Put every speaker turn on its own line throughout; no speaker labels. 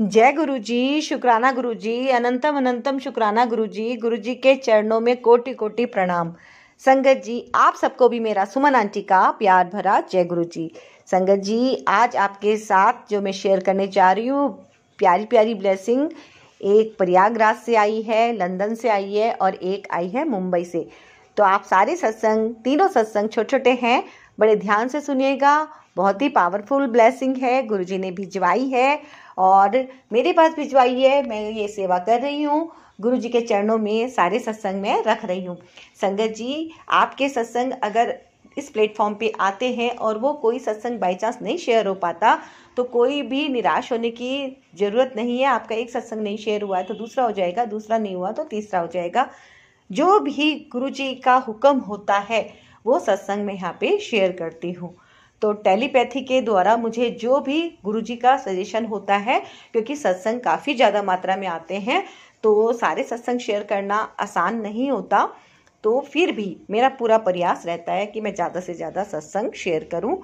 जय गुरु जी, शुक्राना गुरु जी, अनंतम अनंतम शुक्राना गुरु जी के चरणों में कोटि कोटि प्रणाम। संगत जी, आप सबको भी मेरा सुमन आंटी का प्यार भरा जय गुरु जी। संगत जी, आज आपके साथ जो मैं शेयर करने जा रही हूँ, प्यारी प्यारी ब्लेसिंग एक प्रयागराज से आई है, लंदन से आई है और एक आई है मुंबई से। तो आप सारे सत्संग, तीनों सत्संग छोटे छोटे हैं, बड़े ध्यान से सुनिएगा। बहुत ही पावरफुल ब्लेसिंग है, गुरुजी ने भिजवाई है और मेरे पास भिजवाई है। मैं ये सेवा कर रही हूँ, गुरुजी के चरणों में सारे सत्संग में रख रही हूँ। संगत जी, आपके सत्संग अगर इस प्लेटफॉर्म पे आते हैं और वो कोई सत्संग बाई चांस नहीं शेयर हो पाता तो कोई भी निराश होने की ज़रूरत नहीं है। आपका एक सत्संग नहीं शेयर हुआ है तो दूसरा हो जाएगा, दूसरा नहीं हुआ तो तीसरा हो जाएगा। जो भी गुरुजी का हुक्म होता है वो सत्संग में यहाँ पे शेयर करती हूँ। तो टेलीपैथी के द्वारा मुझे जो भी गुरुजी का सजेशन होता है, क्योंकि सत्संग काफ़ी ज़्यादा मात्रा में आते हैं तो सारे सत्संग शेयर करना आसान नहीं होता, तो फिर भी मेरा पूरा प्रयास रहता है कि मैं ज़्यादा से ज़्यादा सत्संग शेयर करूं।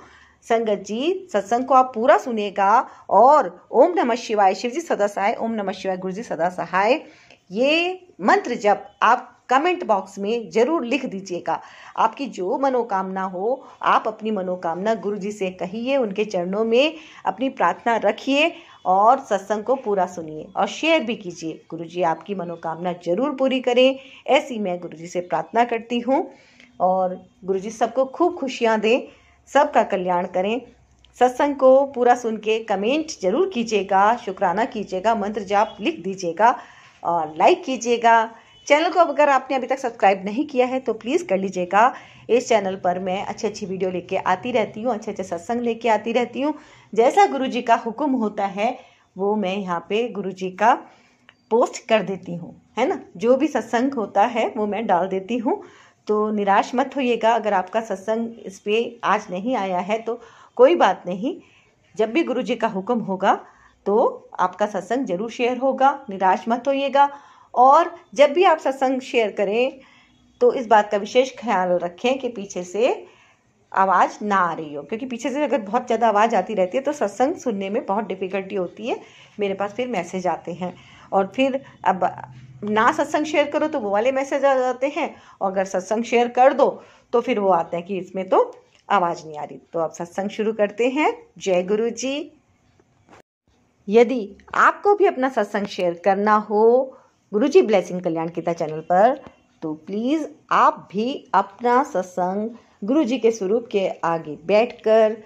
संगत जी, सत्संग को आप पूरा सुनिएगा और ओम नमः शिवाय, शिव जी सदा सहाय, ओम नमः शिवाय, गुरु जी सदा सहाय, ये मंत्र जब आप कमेंट बॉक्स में जरूर लिख दीजिएगा। आपकी जो मनोकामना हो, आप अपनी मनोकामना गुरु जी से कहिए, उनके चरणों में अपनी प्रार्थना रखिए और सत्संग को पूरा सुनिए और शेयर भी कीजिए। गुरु जी आपकी मनोकामना जरूर पूरी करें, ऐसी मैं गुरु जी से प्रार्थना करती हूँ। और गुरु जी सबको खूब खुशियाँ दें, सबका कल्याण करें। सत्संग को पूरा सुन के कमेंट जरूर कीजिएगा, शुक्राना कीजिएगा, मंत्र जाप लिख दीजिएगा और लाइक कीजिएगा। चैनल को अगर आपने अभी तक सब्सक्राइब नहीं किया है तो प्लीज़ कर लीजिएगा। इस चैनल पर मैं अच्छी वीडियो लेके आती रहती हूँ, अच्छे सत्संग लेके आती रहती हूँ। जैसा गुरुजी का हुक्म होता है वो मैं यहाँ पे गुरुजी का पोस्ट कर देती हूँ, है ना। जो भी सत्संग होता है वो मैं डाल देती हूँ। तो निराश मत होइएगा, अगर आपका सत्संग इस पर आज नहीं आया है तो कोई बात नहीं। जब भी गुरुजी का हुक्म होगा तो आपका सत्संग जरूर शेयर होगा, निराश मत होइएगा। और जब भी आप सत्संग शेयर करें तो इस बात का विशेष ख्याल रखें कि पीछे से आवाज़ ना आ रही हो, क्योंकि पीछे से अगर बहुत ज़्यादा आवाज़ आती रहती है तो सत्संग सुनने में बहुत डिफ़िकल्टी होती है। मेरे पास फिर मैसेज आते हैं और फिर अब ना सत्संग शेयर करो तो वो वाले मैसेज आ जाते हैं, और अगर सत्संग शेयर कर दो तो फिर वो आते हैं कि इसमें तो आवाज़ नहीं आ रही। तो अब सत्संग शुरू करते हैं। जय गुरु जी। यदि आपको भी अपना सत्संग शेयर करना हो गुरुजी ब्लेसिंग कल्याण गीता चैनल पर, तो प्लीज़ आप भी अपना सत्संग गुरुजी के स्वरूप के आगे बैठकर,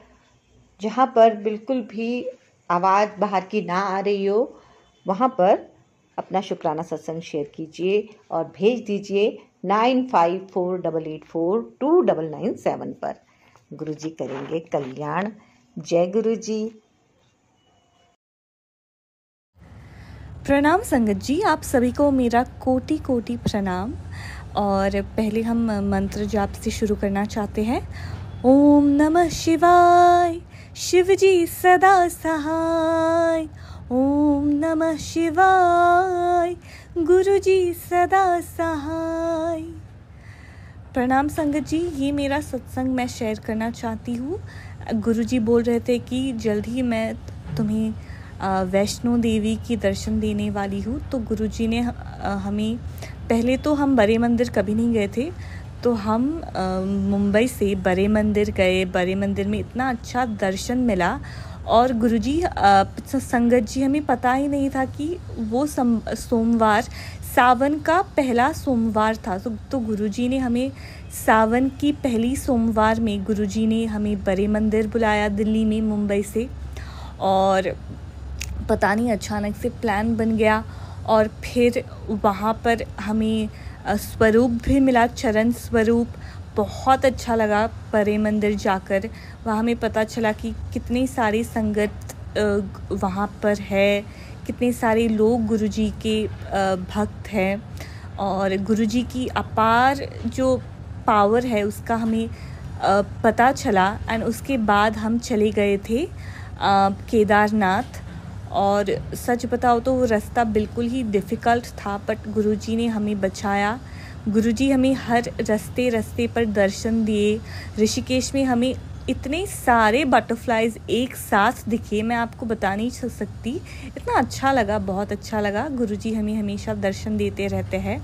जहाँ पर बिल्कुल भी आवाज़ बाहर की ना आ रही हो, वहाँ पर अपना शुक्राना सत्संग शेयर कीजिए और भेज दीजिए 9548842997 पर। गुरुजी करेंगे कल्याण। जय गुरुजी।
प्रणाम संगत जी, आप सभी को मेरा कोटि कोटि प्रणाम। और पहले हम मंत्र जाप से शुरू करना चाहते हैं। ओम नमः शिवाय, शिव जी सदा सहाय। ओम नमः शिवाय, गुरु जी सदा सहाय। प्रणाम संगत जी, ये मेरा सत्संग मैं शेयर करना चाहती हूँ। गुरु जी बोल रहे थे कि जल्द ही मैं तुम्हें वैष्णो देवी की दर्शन देने वाली हूँ। तो गुरुजी ने हमें, पहले तो हम बड़े मंदिर कभी नहीं गए थे, तो हम मुंबई से बड़े मंदिर गए। बड़े मंदिर में इतना अच्छा दर्शन मिला और गुरुजी संगत जी, हमें पता ही नहीं था कि वो सोमवार सावन का पहला सोमवार था। तो गुरुजी ने हमें सावन की पहली सोमवार में गुरुजी ने हमें बड़े मंदिर बुलाया दिल्ली में, मुंबई से। और पता नहीं अचानक से प्लान बन गया और फिर वहाँ पर हमें स्वरूप भी मिला, चरण स्वरूप। बहुत अच्छा लगा बड़े मंदिर जाकर। वहाँ हमें पता चला कि कितनी सारी संगत वहाँ पर है, कितने सारे लोग गुरुजी के भक्त हैं और गुरुजी की अपार जो पावर है उसका हमें पता चला। एंड उसके बाद हम चले गए थे केदारनाथ। और सच बताओ तो वो रास्ता बिल्कुल ही डिफ़िकल्ट था, बट गुरुजी ने हमें बचाया। गुरुजी हमें हर रास्ते पर दर्शन दिए। ऋषिकेश में हमें इतने सारे बटरफ्लाइज एक साथ दिखे, मैं आपको बता नहीं सकती। इतना अच्छा लगा, बहुत अच्छा लगा। गुरुजी हमें हमेशा दर्शन देते रहते हैं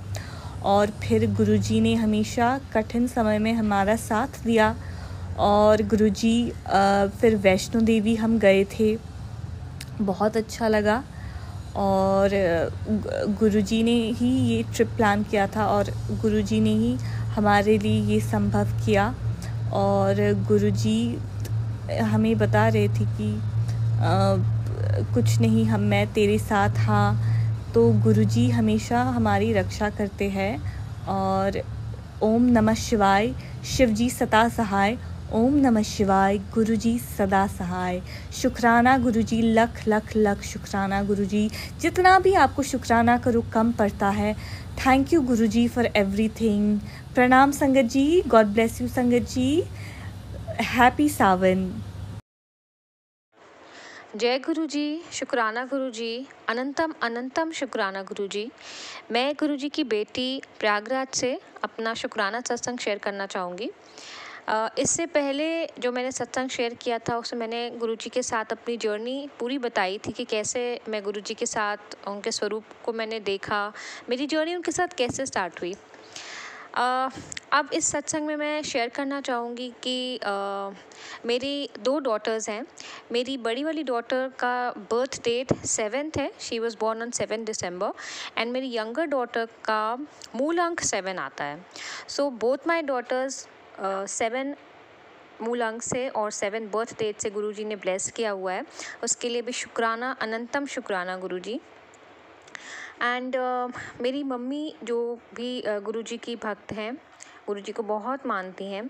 और फिर गुरुजी ने हमेशा कठिन समय में हमारा साथ दिया। और गुरुजी फिर वैष्णो देवी हम गए थे, बहुत अच्छा लगा। और गुरुजी ने ही ये ट्रिप प्लान किया था और गुरुजी ने ही हमारे लिए ये संभव किया। और गुरुजी हमें बता रहे थे कि कुछ नहीं, मैं तेरे साथ हाँ। तो गुरुजी हमेशा हमारी रक्षा करते हैं। और ओम नमः शिवाय, शिवजी सदा सहाय। ओम नमः शिवाय, गुरुजी सदा सहाय। शुक्राना गुरुजी, लख लख लख शुक्राना गुरुजी। जितना भी आपको शुक्राना करो कम पड़ता है। Thank you Guruji for everything. प्रणाम संगत जी, गॉड ब्लेस यू संगत जी। हैप्पी सावन।
जय गुरु जी, शुक्राना गुरु जी, अनंतम अनंतम शुक्राना गुरु जी। मैं गुरु जी की बेटी प्रयागराज से अपना शुक्राना सत्संग शेयर करना चाहूँगी। इससे पहले जो मैंने सत्संग शेयर किया था उसमें मैंने गुरु जी के साथ अपनी जर्नी पूरी बताई थी कि कैसे मैं गुरु जी के साथ उनके स्वरूप को मैंने देखा, मेरी जर्नी उनके साथ कैसे स्टार्ट हुई। अब इस सत्संग में मैं शेयर करना चाहूँगी कि मेरी 2 डॉटर्स हैं। मेरी बड़ी वाली डॉटर का बर्थ डेट 7th है, she was born on 7 December. And मेरी यंगर डॉटर का मूल अंक 7 आता है। सो बोथ माई डॉटर्स 7 मूल अंक से और 7 बर्थ डेट से गुरुजी ने ब्लेस किया हुआ है। उसके लिए भी शुक्राना, अनंतम शुक्राना गुरुजी। एंड मेरी मम्मी जो भी गुरुजी की भक्त हैं, गुरुजी को बहुत मानती हैं।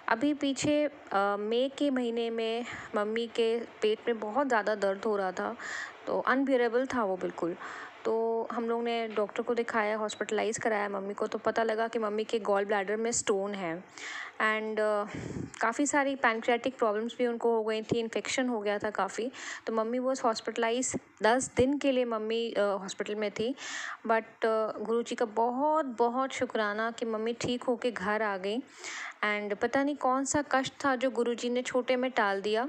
अभी पीछे मई के महीने में मम्मी के पेट में बहुत ज़्यादा दर्द हो रहा था, तो अनबियरेबल था वो बिल्कुल। तो हम लोग ने डॉक्टर को दिखाया, हॉस्पिटलाइज़ कराया मम्मी को, तो पता लगा कि मम्मी के गॉल ब्लैडर में स्टोन है। एंड काफ़ी सारी पैनक्रियाटिक प्रॉब्लम्स भी उनको हो गई थी, इन्फेक्शन हो गया था काफ़ी। तो मम्मी वॉज हॉस्पिटलाइज, 10 दिन के लिए मम्मी हॉस्पिटल में थी। बट गुरुजी का बहुत बहुत शुक्राना कि मम्मी ठीक होके घर आ गई। एंड पता नहीं कौन सा कष्ट था जो गुरुजी ने छोटे में टाल दिया।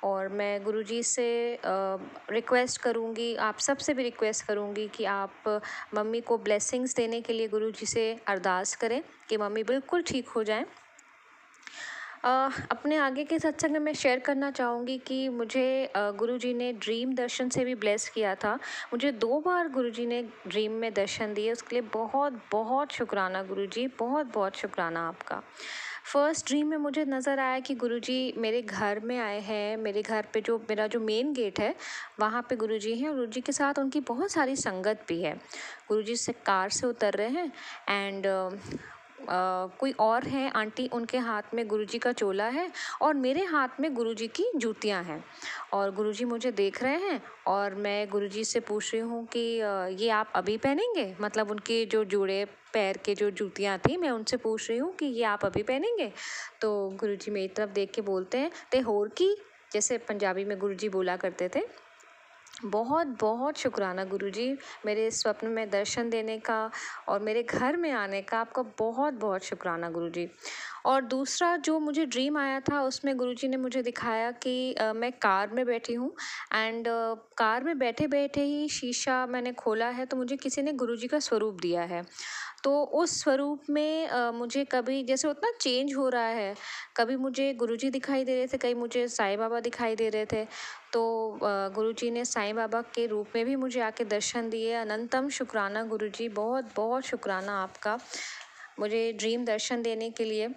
और मैं गुरुजी से रिक्वेस्ट करूँगी, आप सब से भी रिक्वेस्ट करूँगी कि आप मम्मी को ब्लेसिंग्स देने के लिए गुरुजी से अरदास करें कि मम्मी बिल्कुल ठीक हो जाएं। अपने आगे के सत्संग में मैं शेयर करना चाहूँगी कि मुझे गुरुजी ने ड्रीम दर्शन से भी ब्लेस किया था। मुझे 2 बार गुरुजी ने ड्रीम में दर्शन दिए, उसके लिए बहुत बहुत शुक्राना गुरुजी, बहुत बहुत शुक्राना आपका। फर्स्ट ड्रीम में मुझे नज़र आया कि गुरुजी मेरे घर में आए हैं। मेरे घर पे जो मेरा जो मेन गेट है वहाँ पे गुरुजी हैं और गुरुजी के साथ उनकी बहुत सारी संगत भी है। गुरुजी से कार से उतर रहे हैं एंड कोई और हैं आंटी, उनके हाथ में गुरुजी का चोला है और मेरे हाथ में गुरुजी की जूतियाँ हैं। और गुरुजी मुझे देख रहे हैं और मैं गुरुजी से पूछ रही हूँ कि ये आप अभी पहनेंगे, मतलब उनके जो जूड़े पैर के जो जूतियाँ थी, मैं उनसे पूछ रही हूँ कि ये आप अभी पहनेंगे। तो गुरुजी मेरी तरफ देख के बोलते हैं ते होर की, जैसे पंजाबी में गुरुजी बोला करते थे। बहुत बहुत शुक्राना गुरुजी, मेरे स्वप्न में दर्शन देने का और मेरे घर में आने का आपका बहुत बहुत शुक्राना गुरुजी। और दूसरा जो मुझे ड्रीम आया था उसमें गुरुजी ने मुझे दिखाया कि मैं कार में बैठी हूँ एंड कार में बैठे बैठे ही शीशा मैंने खोला है तो मुझे किसी ने गुरुजी का स्वरूप दिया है। तो उस स्वरूप में मुझे कभी जैसे उतना चेंज हो रहा है, कभी मुझे गुरुजी दिखाई दे रहे थे, कभी मुझे साईं बाबा दिखाई दे रहे थे। तो गुरुजी ने साईं बाबा के रूप में भी मुझे आके दर्शन दिए। अनंतम शुक्राना गुरुजी, बहुत बहुत शुक्राना आपका मुझे ड्रीम दर्शन देने के लिए।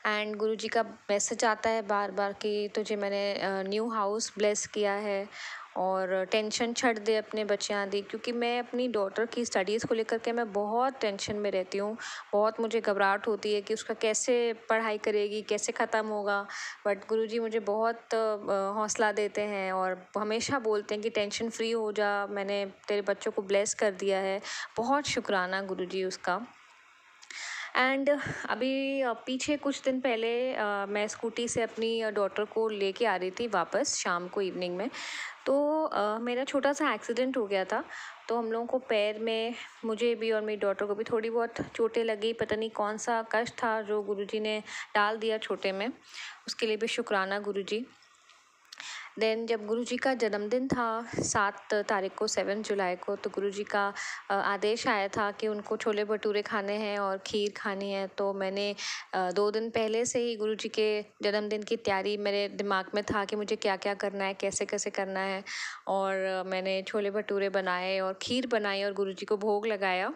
एंड गुरुजी का मैसेज आता है बार बार कि तुझे मैंने न्यू हाउस ब्लेस किया है और टेंशन छੱਡ दे अपने बच्चों दी, क्योंकि मैं अपनी डॉटर की स्टडीज़ को लेकर के मैं बहुत टेंशन में रहती हूँ। बहुत मुझे घबराहट होती है कि उसका कैसे पढ़ाई करेगी, कैसे ख़त्म होगा। बट गुरुजी मुझे बहुत हौसला देते हैं और हमेशा बोलते हैं कि टेंशन फ्री हो जा, मैंने तेरे बच्चों को ब्लेस कर दिया है। बहुत शुक्राना गुरुजी उसका। एंड अभी पीछे कुछ दिन पहले मैं स्कूटी से अपनी डॉटर को लेके आ रही थी वापस शाम को इवनिंग में। तो मेरा छोटा सा एक्सीडेंट हो गया था। तो हम लोगों को पैर में, मुझे भी और मेरी डॉटर को भी थोड़ी बहुत चोटें लगी। पता नहीं कौन सा कष्ट था जो गुरुजी ने डाल दिया छोटे में, उसके लिए भी शुक्राना गुरुजी। देन जब गुरुजी का जन्मदिन था 7 तारीख को, 7 जुलाई को, तो गुरुजी का आदेश आया था कि उनको छोले भटूरे खाने हैं और खीर खानी है। तो मैंने 2 दिन पहले से ही गुरुजी के जन्मदिन की तैयारी मेरे दिमाग में था कि मुझे क्या क्या करना है, कैसे कैसे करना है। और मैंने छोले भटूरे बनाए और खीर बनाई और गुरुजी को भोग लगाया।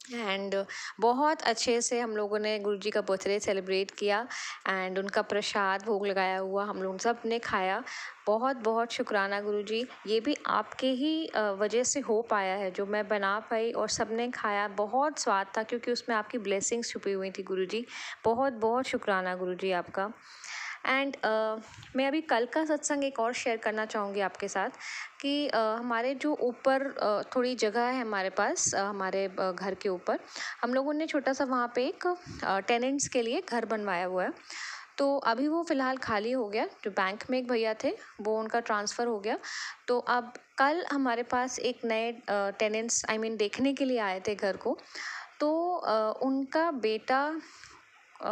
एंड बहुत अच्छे से हम लोगों ने गुरुजी का बर्थडे सेलिब्रेट किया एंड उनका प्रसाद भोग लगाया हुआ हम लोग सब ने खाया। बहुत बहुत शुक्राना गुरुजी, ये भी आपके ही वजह से हो पाया है जो मैं बना पाई और सबने खाया। बहुत स्वाद था क्योंकि उसमें आपकी ब्लेसिंग्स छुपी हुई थी गुरुजी। बहुत बहुत शुक्राना गुरुजी आपका। एंड मैं अभी कल का सत्संग एक और शेयर करना चाहूँगी आपके साथ कि हमारे जो ऊपर थोड़ी जगह है हमारे पास, हमारे घर के ऊपर हम लोगों ने छोटा सा वहाँ पे एक टेनेंट्स के लिए घर बनवाया हुआ है। तो अभी वो फ़िलहाल खाली हो गया। जो बैंक में एक भैया थे वो उनका ट्रांसफ़र हो गया। तो अब कल हमारे पास एक नए टेनेंट्स देखने के लिए आए थे घर को। तो उनका बेटा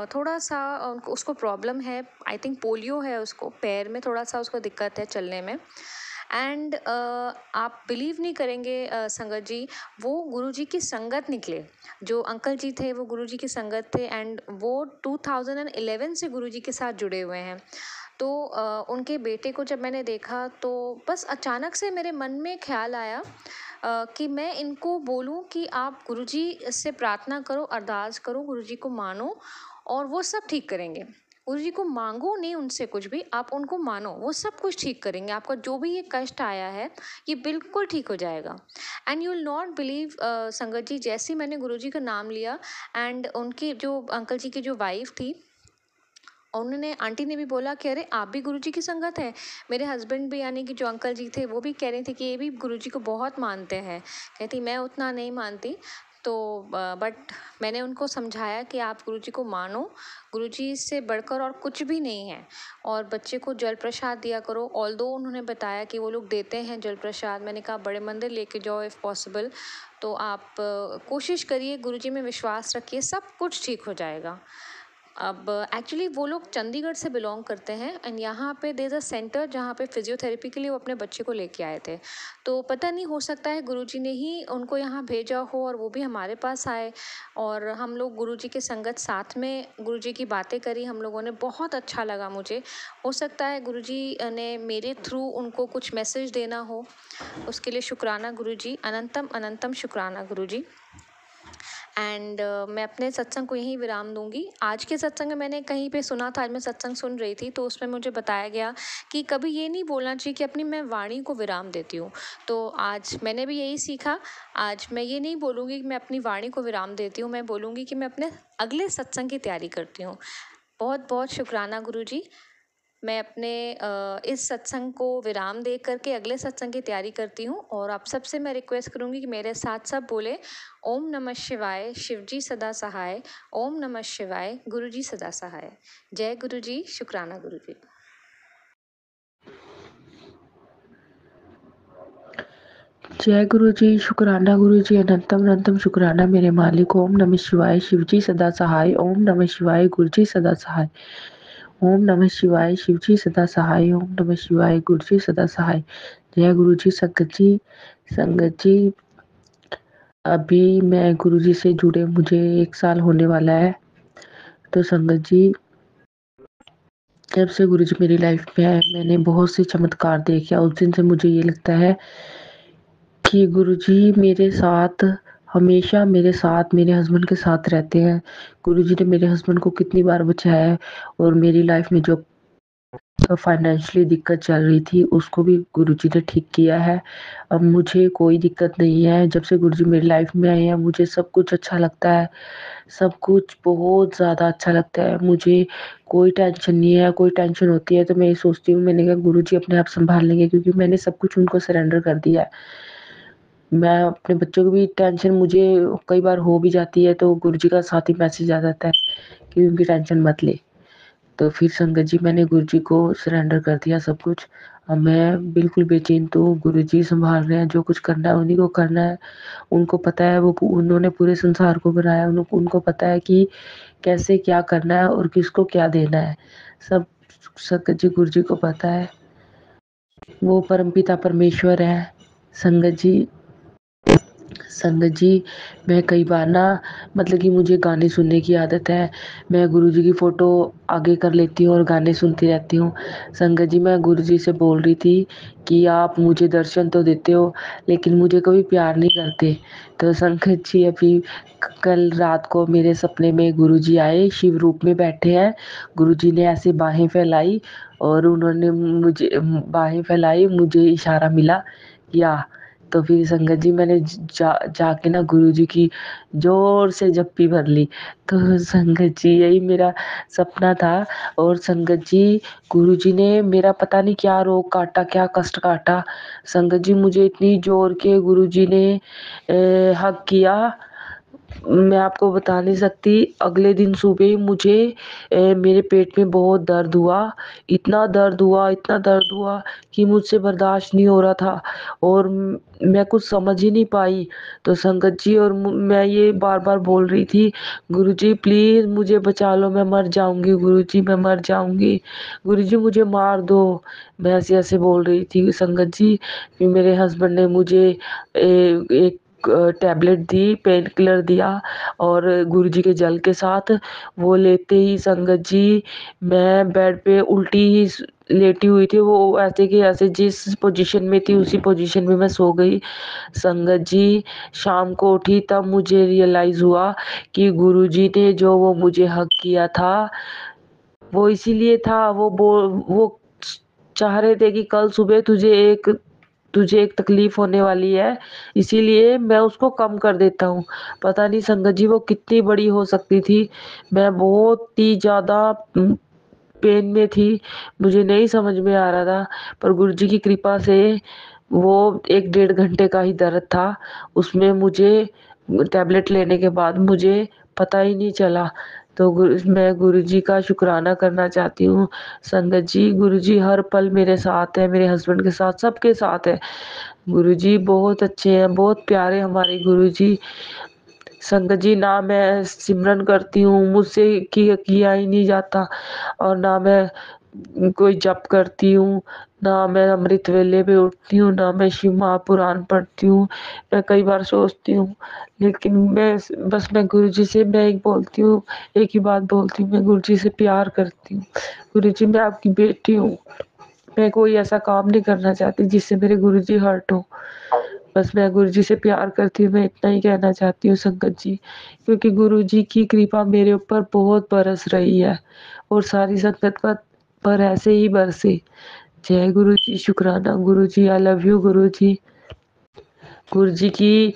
थोड़ा सा उनको उसको प्रॉब्लम है, आई थिंक पोलियो है उसको, पैर में थोड़ा सा उसको दिक्कत है चलने में। एंड आप बिलीव नहीं करेंगे संगत जी, वो गुरुजी की संगत निकले। जो अंकल जी थे वो गुरुजी की संगत थे एंड वो 2011 से गुरुजी के साथ जुड़े हुए हैं। तो उनके बेटे को जब मैंने देखा तो बस अचानक से मेरे मन में ख्याल आया कि मैं इनको बोलूं कि आप गुरुजी से प्रार्थना करो, अरदास करो, गुरुजी को मानो और वो सब ठीक करेंगे। गुरुजी को मांगो नहीं उनसे कुछ भी, आप उनको मानो, वो सब कुछ ठीक करेंगे। आपका जो भी ये कष्ट आया है ये बिल्कुल ठीक हो जाएगा। And you will not believe संगत जी, जैसे ही मैंने गुरुजी का नाम लिया एंड उनकी जो अंकल जी की जो वाइफ थी उन्होंने, आंटी ने भी बोला कि अरे आप भी गुरुजी की संगत है। मेरे हस्बैंड भी यानी कि जो अंकल जी थे वो भी कह रहे थे कि ये भी गुरुजी को बहुत मानते हैं। कहती मैं उतना नहीं मानती। तो बट मैंने उनको समझाया कि आप गुरुजी को मानो, गुरुजी से बढ़कर और कुछ भी नहीं है। और बच्चे को जल प्रसाद दिया करो। ऑल्दो उन्होंने बताया कि वो लोग देते हैं जल प्रसाद। मैंने कहा बड़े मंदिर लेके जाओ इफ़ पॉसिबल। तो आप कोशिश करिए, गुरुजी में विश्वास रखिए, सब कुछ ठीक हो जाएगा। अब एक्चुअली वो लोग चंडीगढ़ से बिलोंग करते हैं एंड यहाँ पे देयर इज़ अ सेंटर जहाँ पे फिजियोथेरेपी के लिए वो अपने बच्चे को लेके आए थे। तो पता नहीं, हो सकता है गुरुजी ने ही उनको यहाँ भेजा हो और वो भी हमारे पास आए और हम लोग गुरुजी के संगत साथ में गुरुजी की बातें करी हम लोगों ने। बहुत अच्छा लगा मुझे। हो सकता है गुरुजी ने मेरे थ्रू उनको कुछ मैसेज देना हो, उसके लिए शुक्राना गुरुजी, अनंतम अनंतम शुक्राना गुरुजी। एंड मैं अपने सत्संग को यहीं विराम दूंगी। आज के सत्संग में मैंने कहीं पे सुना था, आज मैं सत्संग सुन रही थी तो उसमें मुझे बताया गया कि कभी ये नहीं बोलना चाहिए कि अपनी मैं वाणी को विराम देती हूँ। तो आज मैंने भी यही सीखा। आज मैं ये नहीं बोलूँगी कि मैं अपनी वाणी को विराम देती हूँ, मैं बोलूँगी कि मैं अपने अगले सत्संग की तैयारी करती हूँ। बहुत बहुत शुक्राना गुरुजी। मैं अपने इस सत्संग को विराम दे करके अगले सत्संग की तैयारी करती हूँ और आप सबसे मैं रिक्वेस्ट करूँगी कि मेरे साथ सब बोले ओम नमः शिवाय, शिवजी सदा सहाय। ओम नमः शिवाय, गुरुजी सदा सहाय। जय गुरुजी, शुक्राना गुरुजी।
जय गुरु जी, शुक्राना गुरु जी, अनंतम अनंतम शुक्राना मेरे मालिक। ओम नमः शिवाय, शिवजी सदा सहाय। ओम नमः शिवाय, गुरुजी सदा सहाय। ओम नमः शिवाय, शिवजी सदा सहाय। ओम नमः शिवाय, गुरुजी सदा सहाय। जय गुरु जी। संगत जी अभी मैं गुरु जी से जुड़े मुझे 1 साल होने वाला है। तो संगत जी, जब से गुरु जी मेरी लाइफ में आए मैंने बहुत से चमत्कार देखे। उस दिन से मुझे ये लगता है कि गुरुजी मेरे साथ हमेशा, मेरे साथ, मेरे हस्बैंड के साथ रहते हैं। गुरुजी ने मेरे हस्बैंड को कितनी बार बचाया है और मेरी लाइफ में जो फाइनेंशियली दिक्कत चल रही थी उसको भी गुरुजी ने ठीक किया है। अब मुझे कोई दिक्कत नहीं है। जब से गुरुजी मेरी लाइफ में आए हैं मुझे सब कुछ अच्छा लगता है। सब कुछ बहुत ज़्यादा अच्छा लगता है। मुझे कोई टेंशन नहीं है। कोई टेंशन होती है तो मैं ये सोचती हूँ, मैंने कहा गुरुजी अपने आप संभाल लेंगे, क्योंकि मैंने सब कुछ उनको सरेंडर कर दिया है। मैं अपने बच्चों की भी टेंशन मुझे कई बार हो भी जाती है, तो गुरुजी का साथ ही मैसेज आ जाता है कि उनकी टेंशन मत ले। तो फिर संगत जी मैंने गुरुजी को सरेंडर कर दिया सब कुछ। अब मैं बिल्कुल बेचैन तो हूँ, गुरुजी संभाल रहे हैं, जो कुछ करना है उन्हीं को करना है। उनको पता है, वो उन्होंने पूरे संसार को बनाया, उनको पता है कि कैसे क्या करना है और किसको क्या देना है। सब संगत जी गुरुजी को पता है, वो परमपिता परमेश्वर है। संगत जी मैं कई बार ना, मतलब कि मुझे गाने सुनने की आदत है। मैं गुरुजी की फ़ोटो आगे कर लेती हूँ और गाने सुनती रहती हूँ। संगत जी मैं गुरुजी से बोल रही थी कि आप मुझे दर्शन तो देते हो, लेकिन मुझे कभी प्यार नहीं करते। तो संगत जी अभी कल रात को मेरे सपने में गुरुजी आए, शिव रूप में बैठे हैं। गुरुजी ने ऐसे बाहें फैलाई और उन्होंने मुझे बाहें फैलाई, मुझे इशारा मिला या। तो फिर संगत जी मैंने जाके ना गुरुजी की जोर से जप्पी भर ली। तो संगत जी यही मेरा सपना था। और संगत जी गुरुजी ने मेरा पता नहीं क्या रोग काटा, क्या कष्ट काटा। संगत जी मुझे इतनी जोर के गुरुजी ने हक किया, मैं आपको बता नहीं सकती। अगले दिन सुबह ही मुझे मेरे पेट में बहुत दर्द हुआ, इतना दर्द हुआ कि मुझसे बर्दाश्त नहीं हो रहा था और मैं कुछ समझ ही नहीं पाई। तो संगत जी और मैं ये बार बार बोल रही थी, गुरुजी प्लीज मुझे बचा लो, मैं मर जाऊंगी, गुरुजी मैं मर जाऊंगी, गुरुजी मुझे मार दो। मैं ऐसे ऐसे बोल रही थी संगत जी। फिर मेरे हस्बैंड ने मुझे एक टैबलेट दी, पेन किलर दिया और गुरुजी के जल के साथ वो लेते ही संगत जी मैं बेड पे उल्टी ही लेटी हुई थी। वो ऐसे कि ऐसे जिस पोजीशन में थी उसी पोजीशन में मैं सो गई। संगत जी शाम को उठी तब मुझे रियलाइज हुआ कि गुरुजी ने जो वो मुझे हक किया था वो इसीलिए था, वो चाह रहे थे कि कल सुबह तुझे एक तकलीफ होने वाली है, इसीलिए मैं उसको कम कर देता हूँ। पता नहीं संगत जी वो कितनी बड़ी हो सकती थी। मैं बहुत ही ज़्यादा पेन में थी, मुझे नहीं समझ में आ रहा था। पर गुरुजी की कृपा से वो 1 डेढ़ घंटे का ही दर्द था, उसमें मुझे टैबलेट लेने के बाद मुझे पता ही नहीं चला। तो मैं गुरुजी का शुक्राना करना चाहती हूँ। संगत जी गुरुजी हर पल मेरे साथ है, मेरे हस्बैंड के साथ, सबके साथ है। गुरुजी बहुत अच्छे हैं, बहुत प्यारे हमारे गुरुजी। संगत जी ना मैं सिमरन करती हूँ, मुझसे किया ही नहीं जाता, और ना मैं कोई जप करती हूँ, ना मैं अमृत वेले पे उठती हूँ, ना मैं शिव महापुराण पढ़ती हूँ। मैं कई बार सोचती हूँ, लेकिन मैं गुरुजी से मैं एक बोलती हूँ, एक ही बात बोलती हूँ, मैं गुरुजी से प्यार करती हूँ। गुरुजी मैं आपकी बेटी हूँ, मैं कोई ऐसा काम नहीं करना चाहती जिससे मेरे गुरुजी हर्ट हो। बस मैं गुरुजी से प्यार करती हूँ, मैं इतना ही कहना चाहती हूँ संगत जी, क्योंकि गुरुजी की कृपा मेरे ऊपर बहुत बरस रही है और सारी संगत पर ऐसे ही बरसे। जय गुरु जी, शुक्राना गुरु जी, आई लव यू गुरु जी। गुरु जी की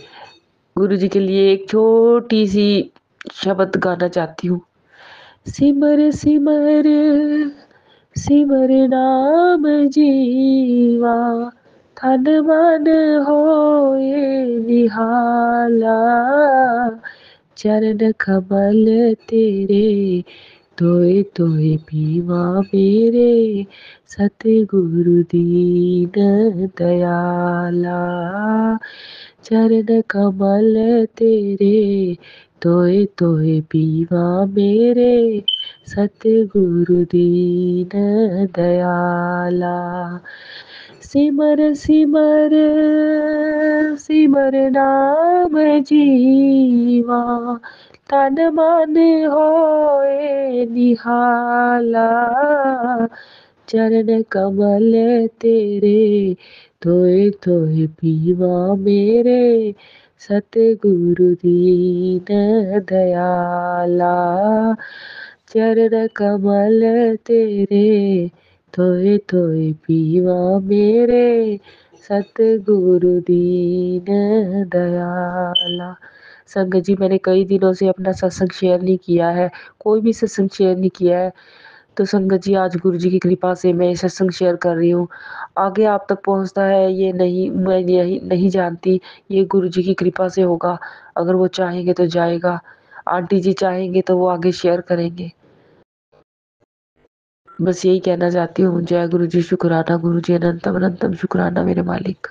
गुरु जी के लिए एक छोटी सी शब्द गाना चाहती हूँ। सिमर सिमर सिमर नाम जीवा, तन मन होए निहाला, चरण कमल तेरे तोय तोय पीवा मेरे, सतगुरु दीन दयाला, चरण कमल तेरे तोय तोय पीवा मेरे, सतगुरु दीन दयाला। सिमर सिमर सिमर नाम जीवा, तन मन होए निहाला, चरण कमल तेरे तोय तोय पीवा मेरे, सतगुरु दीन दयाला, चरण कमल तेरे तोय तोय पीवा मेरे, सतगुरु दीन दयाला। संगत जी मैंने कई दिनों से अपना सत्संग शेयर नहीं किया है, कोई भी सत्संग शेयर नहीं किया है। तो संगत जी आज गुरु जी की कृपा से मैं ये सत्संग शेयर कर रही हूँ। आगे आप तक पहुँचता है ये नहीं, मैं यही नहीं जानती, ये गुरु जी की कृपा से होगा। अगर वो चाहेंगे तो जाएगा, आंटी जी चाहेंगे तो वो आगे शेयर करेंगे। बस यही कहना चाहती हूँ। जय गुरु जी, शुक्राना गुरु जी, अनंतम अनंतम शुक्राना मेरे मालिक।